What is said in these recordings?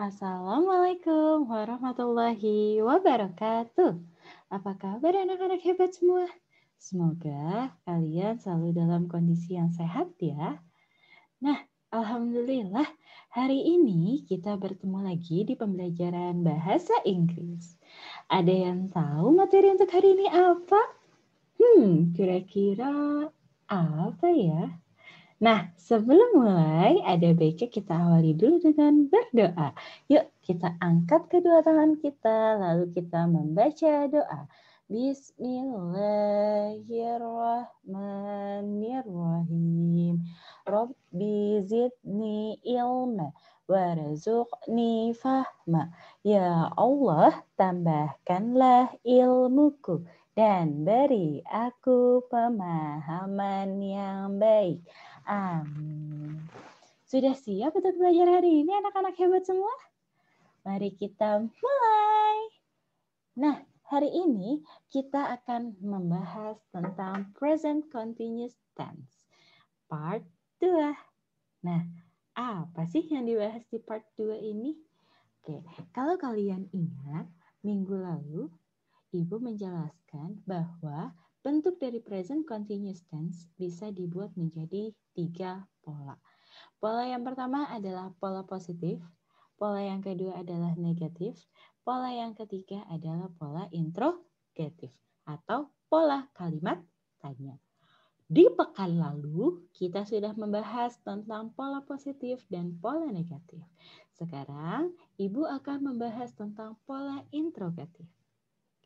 Assalamualaikum warahmatullahi wabarakatuh. Apa kabar anak-anak hebat semua? Semoga kalian selalu dalam kondisi yang sehat ya. Nah, alhamdulillah hari ini kita bertemu lagi di pembelajaran bahasa Inggris. Ada yang tahu materi untuk hari ini apa? Kira-kira apa ya? Nah, sebelum mulai, ada baiknya kita awali dulu dengan berdoa. Yuk, kita angkat kedua tangan kita, lalu kita membaca doa. Bismillahirrahmanirrahim. Rabbi zidni ilma warzuqni fahma. Ya Allah, tambahkanlah ilmuku dan beri aku pemahaman yang baik. Amin. Sudah siap untuk belajar hari ini anak-anak hebat semua? Mari kita mulai. Nah, hari ini kita akan membahas tentang present continuous tense. Part 2. Nah, apa sih yang dibahas di part 2 ini? Oke, kalau kalian ingat, minggu lalu Ibu menjelaskan bahwa bentuk dari present continuous tense bisa dibuat menjadi 3 pola. Pola yang pertama adalah pola positif, pola yang kedua adalah negatif, pola yang ketiga adalah pola interrogatif atau pola kalimat tanya. Di pekan lalu, kita sudah membahas tentang pola positif dan pola negatif. Sekarang, Ibu akan membahas tentang pola interrogatif.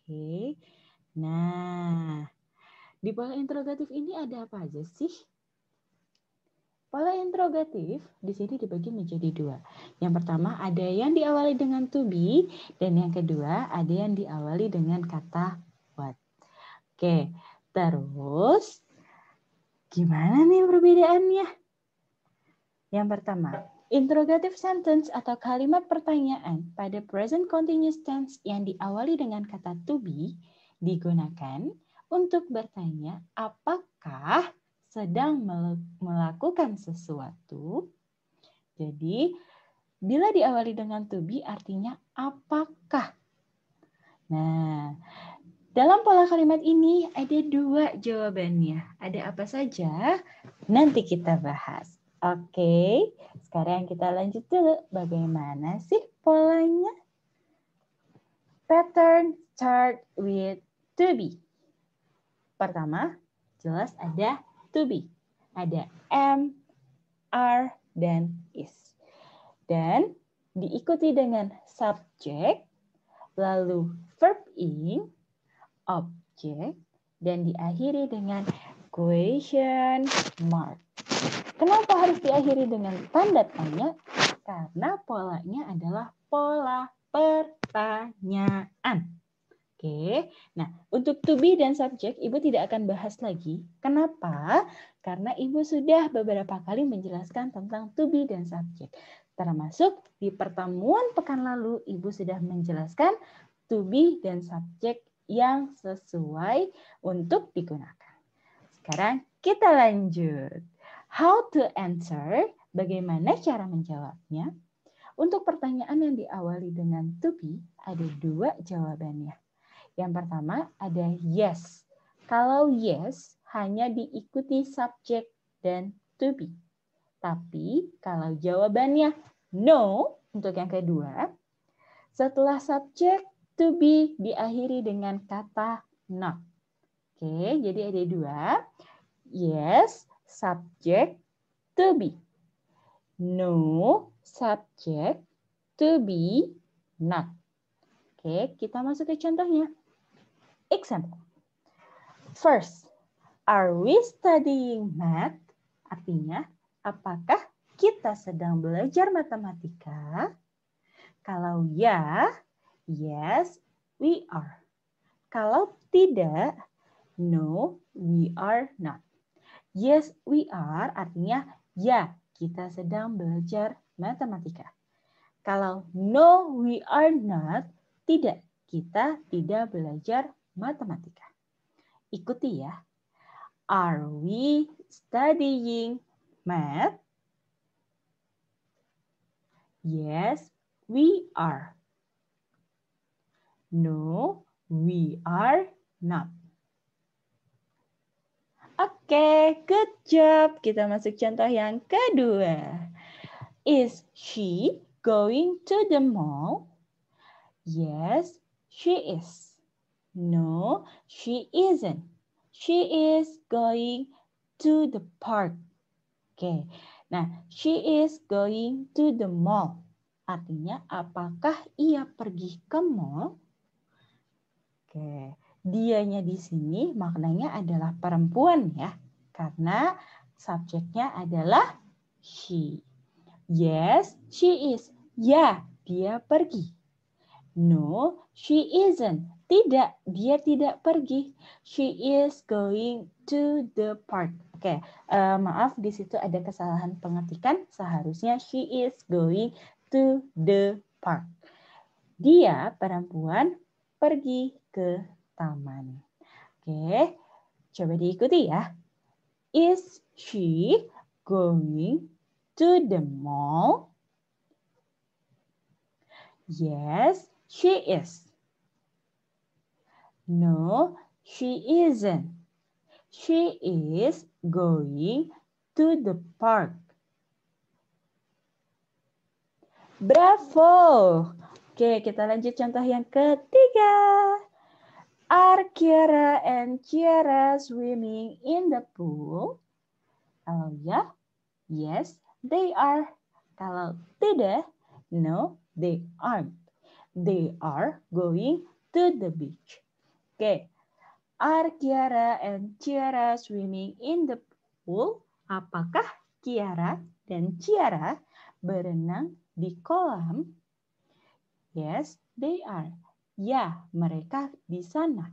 Oke, nah di pola interrogatif ini ada apa aja sih? Pola interrogatif di sini dibagi menjadi 2. Yang pertama ada yang diawali dengan to be dan yang kedua ada yang diawali dengan kata what. Oke, terus gimana nih perbedaannya? Yang pertama, interrogative sentence atau kalimat pertanyaan pada present continuous tense yang diawali dengan kata to be digunakan untuk bertanya apakah sedang melakukan sesuatu. Jadi, bila diawali dengan to be artinya apakah. Nah, dalam pola kalimat ini ada 2 jawabannya. Ada apa saja? Nanti kita bahas. Oke, sekarang kita lanjut dulu. Bagaimana sih polanya? Pattern start with to be. Pertama, jelas ada to be. Ada am, are, dan is. Dan diikuti dengan subject, lalu verb in, object, dan diakhiri dengan question mark. Kenapa harus diakhiri dengan tanda tanya? Karena polanya adalah pola pertanyaan. Oke, nah untuk to be dan subject Ibu tidak akan bahas lagi. Kenapa? Karena Ibu sudah beberapa kali menjelaskan tentang to be dan subject. Termasuk di pertemuan pekan lalu Ibu sudah menjelaskan to be dan subject yang sesuai untuk digunakan. Sekarang kita lanjut. How to answer, bagaimana cara menjawabnya? Untuk pertanyaan yang diawali dengan to be, ada 2 jawabannya. Yang pertama ada yes. Kalau yes, hanya diikuti subjek dan to be. Tapi kalau jawabannya no, untuk yang kedua, setelah subjek to be diakhiri dengan kata not. Oke, jadi ada 2. Yes, subject to be. No, subject to be not. Oke, kita masuk ke contohnya. Example. First, are we studying math? Artinya, apakah kita sedang belajar matematika? Kalau ya, yes, we are. Kalau tidak, no, we are not. Yes, we are artinya ya, kita sedang belajar matematika. Kalau no, we are not, tidak, kita tidak belajar matematika. Ikuti ya. Are we studying math? Yes, we are. No, we are not. Oke, good job. Kita masuk contoh yang kedua. Is she going to the mall? Yes, she is. No, she isn't. She is going to the park. Oke, nah she is going to the mall. Artinya apakah ia pergi ke mall? Oke, dianya di sini maknanya adalah perempuan ya. Karena subjeknya adalah she. Yes, she is. Ya, dia pergi. No, she isn't. Tidak, dia tidak pergi. She is going to the park. Oke, maaf di situ ada kesalahan pengetikan. Seharusnya she is going to the park. Dia perempuan pergi ke taman. Oke, coba diikuti ya. Is she going to the mall? Yes, she is. No, she isn't. She is going to the park. Bravo! Oke, kita lanjut contoh yang ketiga. Are Kiara and Ciara swimming in the pool? Kalau ya, yes, they are. Kalau tidak, no, they aren't. They are going to the beach. Oke, are Kiara and Ciara swimming in the pool? Apakah Kiara dan Ciara berenang di kolam? Yes, they are. Ya, mereka di sana.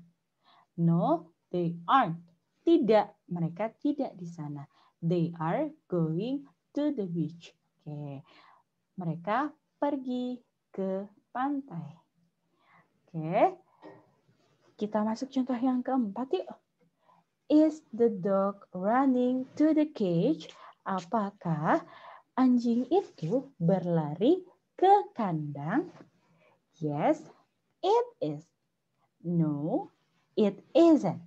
No, they aren't. Tidak, mereka tidak di sana. They are going to the beach. Oke, mereka pergi ke pantai. Oke, kita masuk contoh yang keempat yuk. Is the dog running to the cage? Apakah anjing itu berlari ke kandang? Yes, it is. No, it isn't.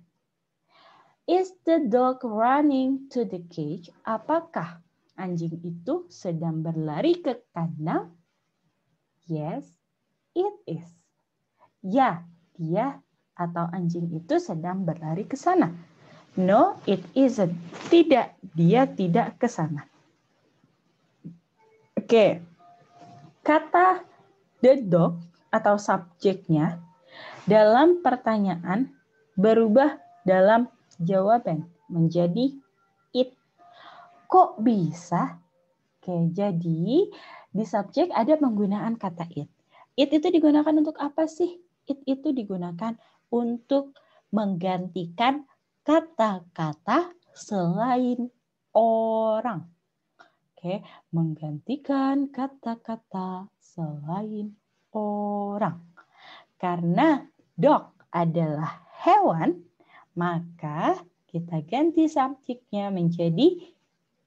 Is the dog running to the cage? Apakah anjing itu sedang berlari ke kandang? Yes, it is. Ya, dia atau anjing itu sedang berlari ke sana. No, it isn't. Tidak, dia tidak ke sana. Oke. Kata the dog atau subjeknya dalam pertanyaan berubah dalam jawaban menjadi it. Kok bisa? Oke, jadi di subjek ada penggunaan kata it. It itu digunakan untuk apa sih? It itu digunakan untuk menggantikan kata-kata selain orang. Oke, menggantikan kata-kata selain orang. Karena dog adalah hewan, maka kita ganti subjeknya menjadi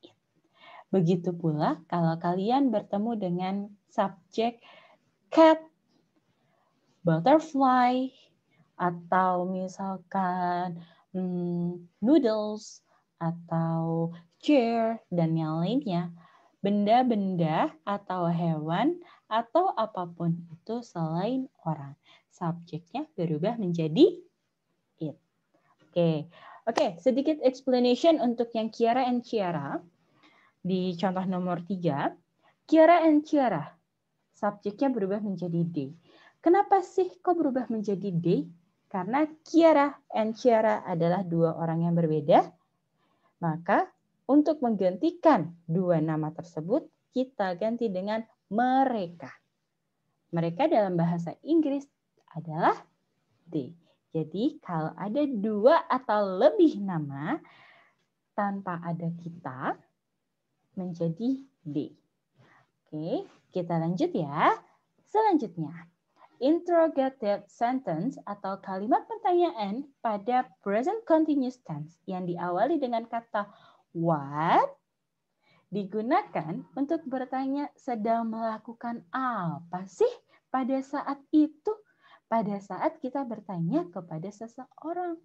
it. Begitu pula kalau kalian bertemu dengan subjek cat, butterfly, atau misalkan noodles, atau chair, dan yang lainnya. Benda-benda atau hewan atau apapun itu selain orang. Subjeknya berubah menjadi it. Oke, sedikit explanation untuk yang Kiara and Ciara. Di contoh nomor 3, Kiara and Ciara. Subjeknya berubah menjadi they. Kenapa sih kok berubah menjadi they? Karena Kiara and Ciara adalah dua orang yang berbeda. Maka untuk menggantikan dua nama tersebut, kita ganti dengan mereka. Mereka dalam bahasa Inggris adalah they. Jadi kalau ada dua atau lebih nama tanpa ada kita menjadi they. Oke, kita lanjut ya. Selanjutnya, interrogative sentence atau kalimat pertanyaan pada present continuous tense yang diawali dengan kata what, digunakan untuk bertanya sedang melakukan apa sih pada saat itu? Pada saat kita bertanya kepada seseorang.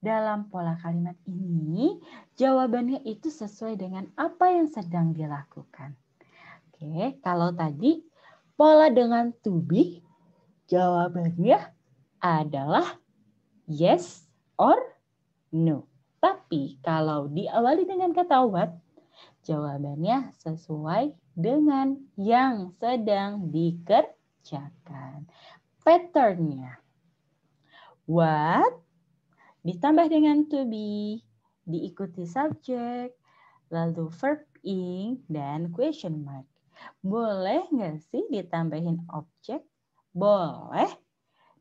Dalam pola kalimat ini, jawabannya itu sesuai dengan apa yang sedang dilakukan. Oke, kalau tadi pola dengan to be, jawabannya adalah yes or no. Tapi kalau diawali dengan kata what, jawabannya sesuai dengan yang sedang dikerjakan. Patternnya. What ditambah dengan to be, diikuti subject, lalu verb ing, dan question mark. Boleh nggak sih ditambahin objek? Boleh.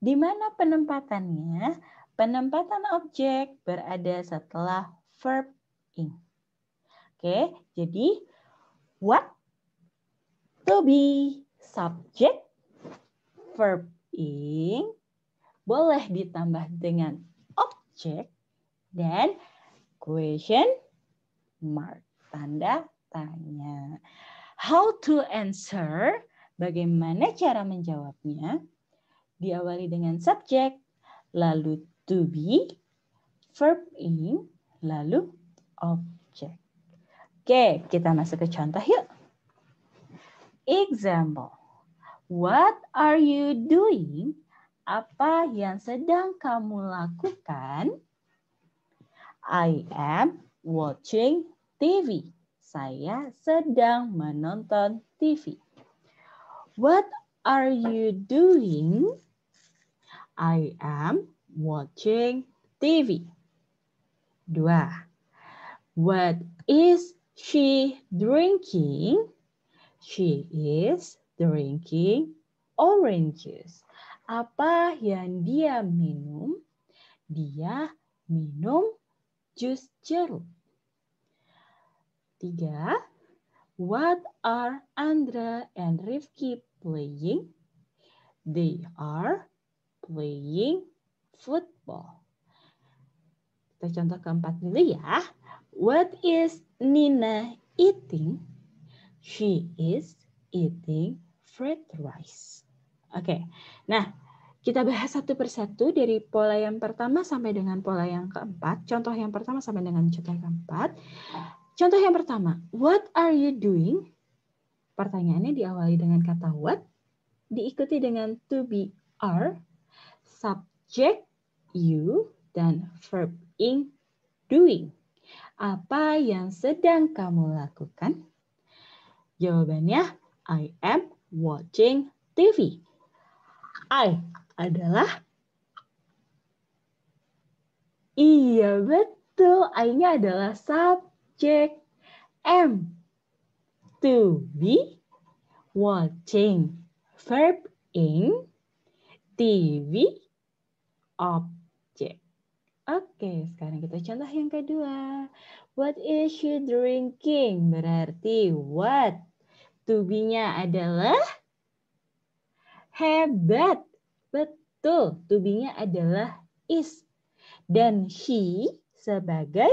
Di mana penempatannya? Penempatan objek berada setelah verb ing. Oke, jadi what, to be, subject, verb ing, boleh ditambah dengan objek dan question mark, tanda tanya. How to answer, bagaimana cara menjawabnya? Diawali dengan subjek, lalu to be, verb ing, lalu objek. Oke, kita masuk ke contoh yuk. Example. What are you doing? Apa yang sedang kamu lakukan? I am watching TV. Saya sedang menonton TV. What are you doing? I am watching TV. 2. What is she drinking? She is drinking orange juice. Apa yang dia minum? Dia minum jus jeruk. 3. What are Andra and Rifki playing? They are playing football. Kita contoh keempat dulu ya. What is Nina eating? She is eating fried rice. Oke, nah kita bahas satu persatu dari pola yang pertama sampai dengan pola yang keempat. Contoh yang pertama sampai dengan contoh yang keempat. Contoh yang pertama, what are you doing? Pertanyaannya diawali dengan kata what, diikuti dengan to be are, subject you, dan verb ing doing. Apa yang sedang kamu lakukan? Jawabannya, I am watching TV. I adalah, iya betul, I-nya adalah subjek. Am, to be, watching, verb ing, TV, objek. Oke, sekarang kita contoh yang kedua. What is she drinking? Berarti what? To be-nya adalah hebat. Betul, to be-nya adalah is. Dan she sebagai,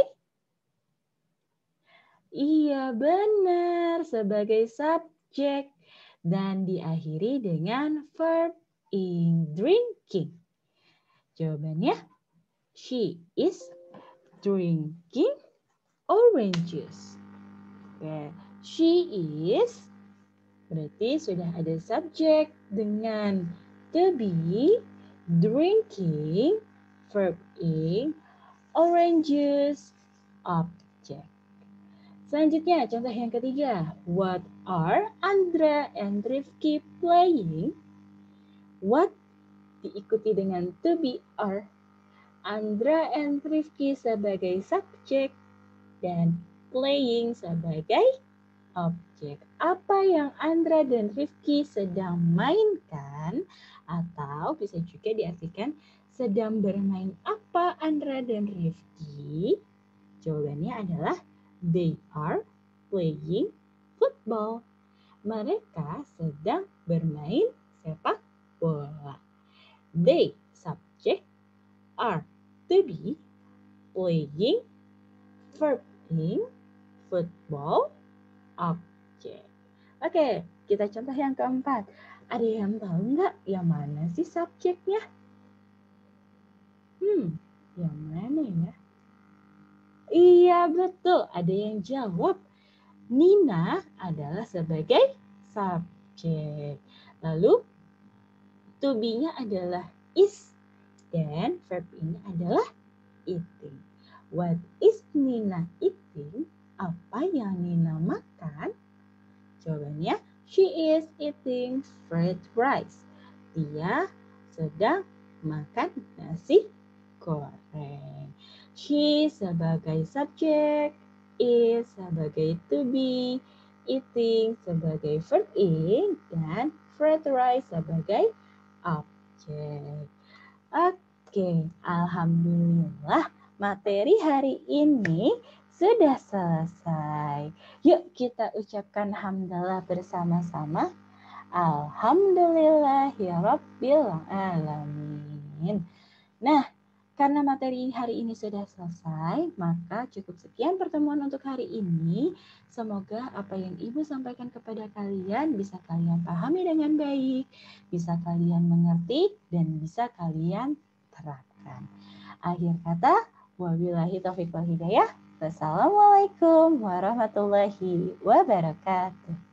iya benar, sebagai subjek. Dan diakhiri dengan verb ing, drinking. Jawabannya, she is drinking orange juice. Oke, she is, berarti sudah ada subjek dengan to be, drinking, verb ing, orange juice, object. Selanjutnya, contoh yang ketiga. What are Andra and Rifki playing? What diikuti dengan to be are. Andra and Rifki sebagai subjek dan playing sebagai objek. Apa yang Andra dan Rifki sedang mainkan, atau bisa juga diartikan sedang bermain apa Andra dan Rifki? Jawabannya adalah they are playing football. Mereka sedang bermain sepak bola. They, subject, are, to be, playing, verb ing, football, kita contoh yang keempat. Ada yang tahu nggak yang mana sih subjeknya? Yang mana ya? Iya betul, ada yang jawab. Nina adalah sebagai subjek. Lalu to be-nya adalah is dan verb ini adalah eating. What is Nina eating? Apa yang Nina makan? Jawabannya, she is eating fried rice. Dia sedang makan nasi goreng. She sebagai subjek, is sebagai to be, eating sebagai verb in, dan fried rice sebagai objek. Oke, alhamdulillah materi hari ini sudah selesai. Yuk kita ucapkan hamdalah bersama-sama. Alhamdulillahirabbil alamin. Nah, karena materi hari ini sudah selesai, maka cukup sekian pertemuan untuk hari ini. Semoga apa yang Ibu sampaikan kepada kalian bisa kalian pahami dengan baik, bisa kalian mengerti, dan bisa kalian terapkan. Akhir kata, wabillahi taufiq wal hidayah. Wassalamualaikum warahmatullahi wabarakatuh.